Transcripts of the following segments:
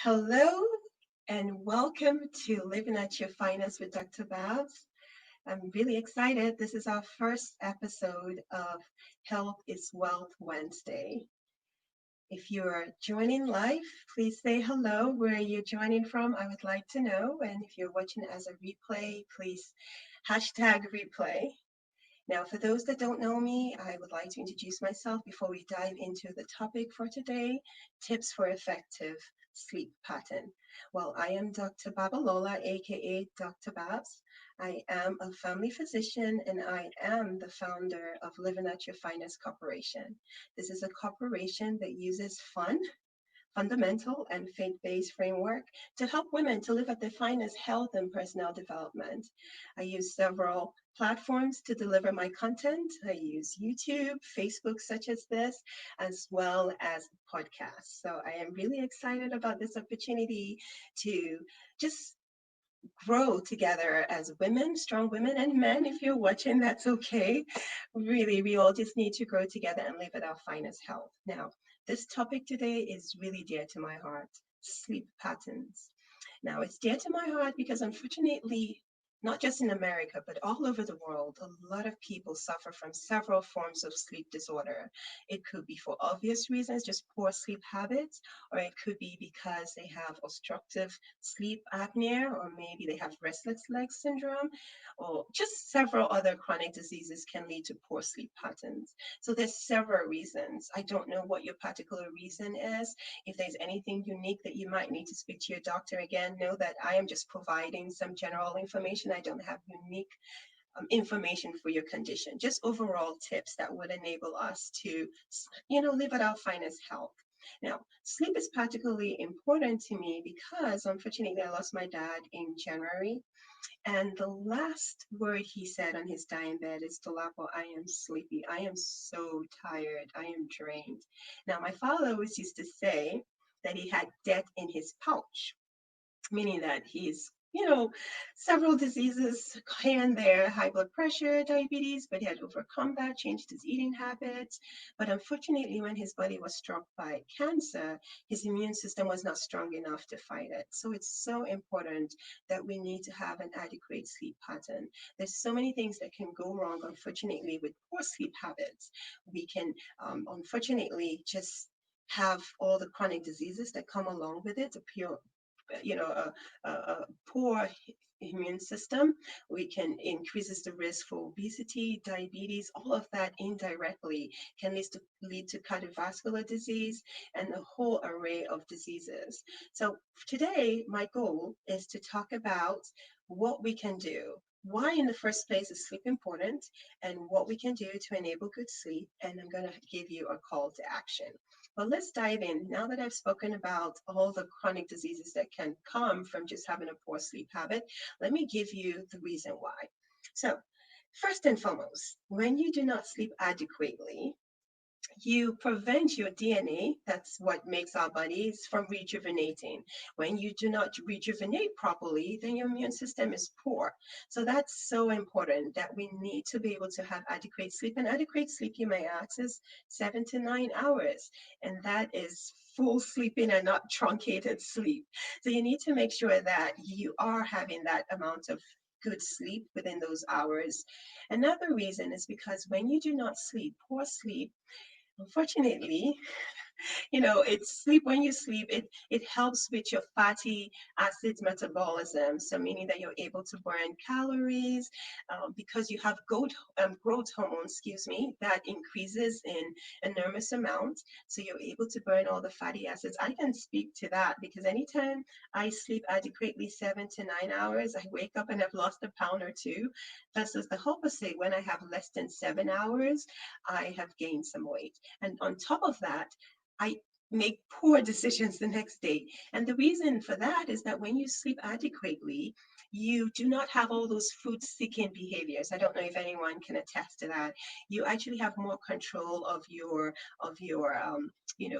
Hello and welcome to Living at Your Finest with Dr. Babs. I'm really excited. This is our first episode of Health is Wealth Wednesday. If you're joining live, please say hello. Where you're joining from, I would like to know. And if you're watching as a replay, please hashtag replay. Now, for those that don't know me, I would like to introduce myself before we dive into the topic for today, tips for effective sleep pattern. Well, I am Dr. Babalola, aka Dr. Babs. I am a family physician and I am the founder of Living at Your Finest Corporation. This is a corporation that uses fundamental and faith-based framework to help women to live at their finest health and personal development. I use several platforms to deliver my content. I use YouTube, Facebook, such as this, as well as podcasts. So I am really excited about this opportunity to just grow together as women, strong women, and men. If you're watching, that's okay. Really, we all just need to grow together and live at our finest health. Now, this topic today is really dear to my heart, sleep patterns. Now, it's dear to my heart because unfortunately, not just in America, but all over the world, a lot of people suffer from several forms of sleep disorder. It could be for obvious reasons, just poor sleep habits, or it could be because they have obstructive sleep apnea, or maybe they have restless leg syndrome, or just several other chronic diseases can lead to poor sleep patterns. So there's several reasons. I don't know what your particular reason is. If there's anything unique that you might need to speak to your doctor, again, know that I am just providing some general information. I don't have unique information for your condition, just overall tips that would enable us to, live at our finest health. Now, sleep is particularly important to me because unfortunately I lost my dad in January. And the last word he said on his dying bed is, Tolapo, I am sleepy. I am so tired. I am drained. Now, my father always used to say that he had death in his pouch, meaning that he's several diseases here and there, high blood pressure, diabetes, but he had overcome that, changed his eating habits. But unfortunately, when his body was struck by cancer, his immune system was not strong enough to fight it. So it's so important that we need to have an adequate sleep pattern. There's so many things that can go wrong, unfortunately, with poor sleep habits. We can, unfortunately, just have all the chronic diseases that come along with it, a poor immune system. We can increases the risk for obesity, diabetes, all of that indirectly can lead to cardiovascular disease and a whole array of diseases. So today, my goal is to talk about what we can do. Why, in the first place, is sleep important, and what we can do to enable good sleep. And I'm going to give you a call to action. Well, let's dive in. Now that I've spoken about all the chronic diseases that can come from just having a poor sleep habit, let me give you the reason why. So, first and foremost, when you do not sleep adequately, you prevent your DNA, that's what makes our bodies, from rejuvenating. When you do not rejuvenate properly, then your immune system is poor. So that's so important that we need to be able to have adequate sleep. And adequate sleep, you may ask, is 7 to 9 hours. And that is full sleeping and not truncated sleep. So you need to make sure that you are having that amount of good sleep within those hours. Another reason is because when you do not sleep, poor sleep, unfortunately, it's sleep. When you sleep, it helps with your fatty acids metabolism, so meaning that you're able to burn calories, because you have growth hormone, excuse me, that increases in enormous amount, so you're able to burn all the fatty acids. I can speak to that because anytime I sleep adequately 7 to 9 hours, I wake up and I've lost a pound or two, versus the opposite. When I have less than 7 hours, I have gained some weight. And on top of that, I make poor decisions the next day. And the reason for that is that when you sleep adequately, you do not have all those food seeking behaviors. I don't know if anyone can attest to that. You actually have more control of your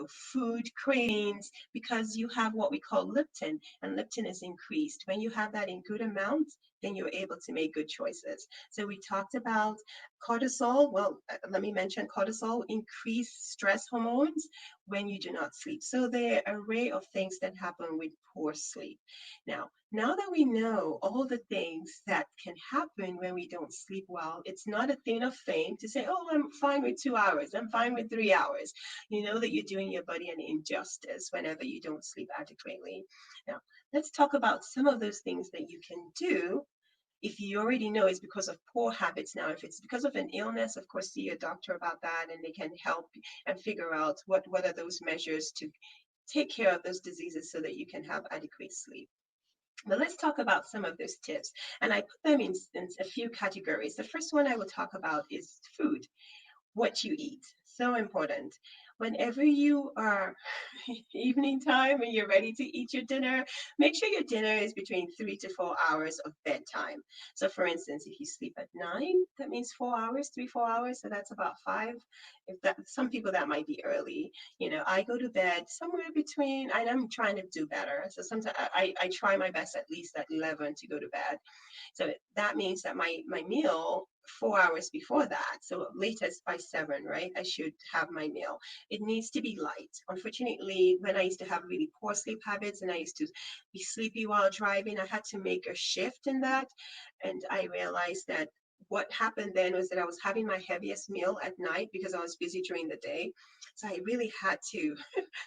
food cravings, because you have what we call leptin, and leptin is increased. When you have that in good amounts, then you're able to make good choices. So we talked about cortisol. Well, let me mention cortisol increase stress hormones when you do not sleep. So there are an array of things that happen with poor sleep. Now that we know all the things that can happen when we don't sleep well, it's not a thing of fame to say, oh, I'm fine with 2 hours, I'm fine with 3 hours. You know that you're doing your body an injustice whenever you don't sleep adequately. Now, let's talk about some of those things that you can do if you already know it's because of poor habits. Now, if it's because of an illness, of course, see a doctor about that and they can help and figure out what are those measures to take care of those diseases so that you can have adequate sleep. But let's talk about some of those tips. And I put them in a few categories. The first one I will talk about is food, what you eat. So important. Whenever you are evening time and you're ready to eat your dinner, make sure your dinner is between 3 to 4 hours of bedtime. So for instance, if you sleep at 9, that means 4 hours, 3, 4 hours. So that's about 5. If that, some people that might be early. I go to bed somewhere between, and I'm trying to do better. So sometimes I try my best at least at 11 to go to bed. So that means that my meal 4 hours before that, so latest by 7, right? I should have my meal. It needs to be light. Unfortunately, when I used to have really poor sleep habits and I used to be sleepy while driving, I had to make a shift in that. And I realized that what happened then was that I was having my heaviest meal at night because I was busy during the day. So I really had to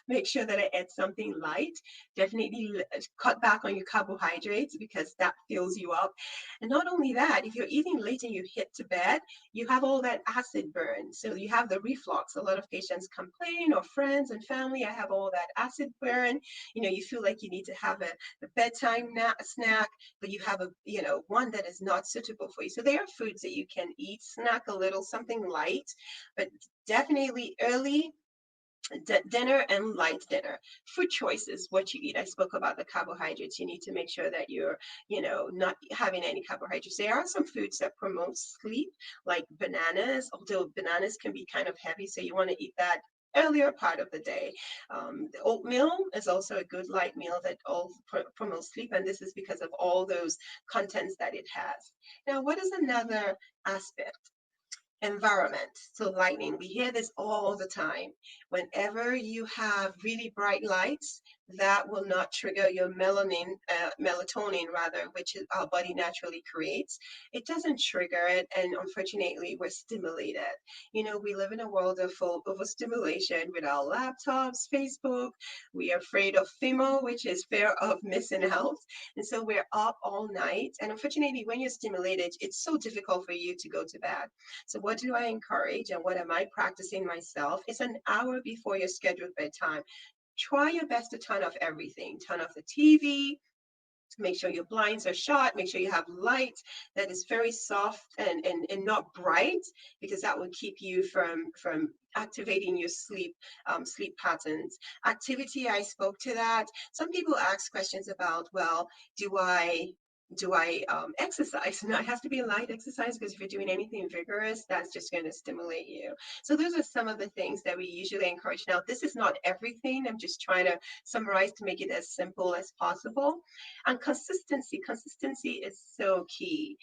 make sure that I ate something light. Definitely cut back on your carbohydrates because that fills you up. And not only that, if you're eating late and you hit to bed, you have all that acid burn. So you have the reflux. A lot of patients complain, or friends and family, I have all that acid burn. You feel like you need to have a bedtime snack, but you have one that is not suitable for you. So there are foods that you can eat, snack a little, something light, but definitely early dinner and light dinner. Food choices, what you eat. I spoke about the carbohydrates. You need to make sure that you're not having any carbohydrates. There are some foods that promote sleep, like bananas, although bananas can be kind of heavy, so you want to eat that earlier part of the day. The oatmeal is also a good light meal that all promotes sleep, and this is because of all those contents that it has. Now, what is another aspect? Environment. So lighting, we hear this all the time. Whenever you have really bright lights, that will not trigger your melatonin rather, which our body naturally creates. It doesn't trigger it, and unfortunately, we're stimulated. We live in a world of full overstimulation with our laptops, Facebook. We are afraid of FOMO, which is fear of missing out, and so we're up all night. And unfortunately, when you're stimulated, it's so difficult for you to go to bed. So what do I encourage and what am I practicing myself? It's an hour before your scheduled bedtime. Try your best to turn off everything. Turn off the TV, make sure your blinds are shut, make sure you have light that is very soft and not bright, because that will keep you from activating your sleep patterns. Activity, I spoke to that. Some people ask questions about, well, do I exercise? No, it has to be a light exercise, because if you're doing anything vigorous, that's just going to stimulate you. So those are some of the things that we usually encourage. Now, this is not everything. I'm just trying to summarize to make it as simple as possible. And consistency is so key.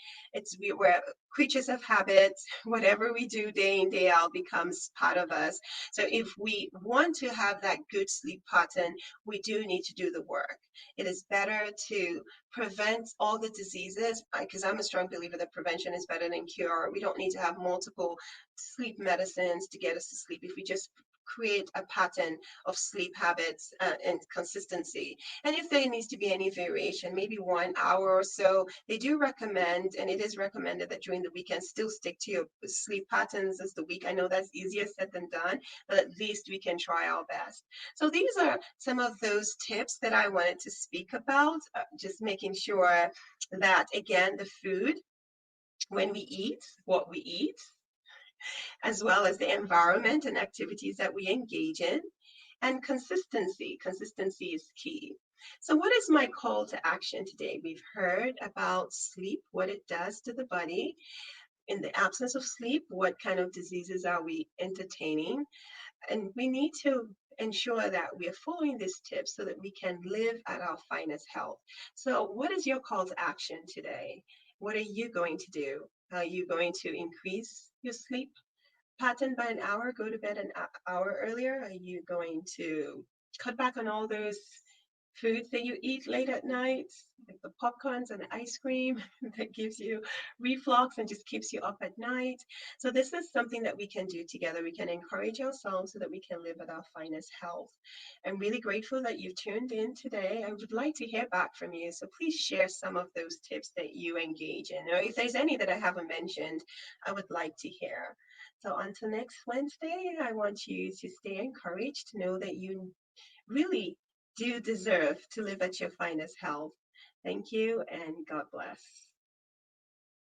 We're creatures of habits. Whatever we do day in, day out becomes part of us. So if we want to have that good sleep pattern, we do need to do the work. It is better to prevent all the diseases, because I'm a strong believer that prevention is better than cure. We don't need to have multiple sleep medicines to get us to sleep if we just create a pattern of sleep habits and consistency. And if there needs to be any variation, maybe 1 hour or so, they do recommend, and it is recommended, that during the weekend still stick to your sleep patterns as the week. I know that's easier said than done, but at least we can try our best. So these are some of those tips that I wanted to speak about, just making sure that, again, the food, when we eat, what we eat, as well as the environment and activities that we engage in, and consistency. Consistency is key. So what is my call to action today? We've heard about sleep, what it does to the body. in the absence of sleep, what kind of diseases are we entertaining? And we need to ensure that we are following these tips so that we can live at our finest health. So, what is your call to action today? What are you going to do? Are you going to increase your sleep pattern by an hour, go to bed an hour earlier? Are you going to cut back on all those foods that you eat late at night, like the popcorns and the ice cream that gives you reflux and just keeps you up at night? So, this is something that we can do together. We can encourage ourselves so that we can live at our finest health. I'm really grateful that you've tuned in today. I would like to hear back from you. So, please share some of those tips that you engage in. Or if there's any that I haven't mentioned, I would like to hear. So, until next Wednesday, I want you to stay encouraged to know that you really do deserve to live at your finest health. Thank you and God bless.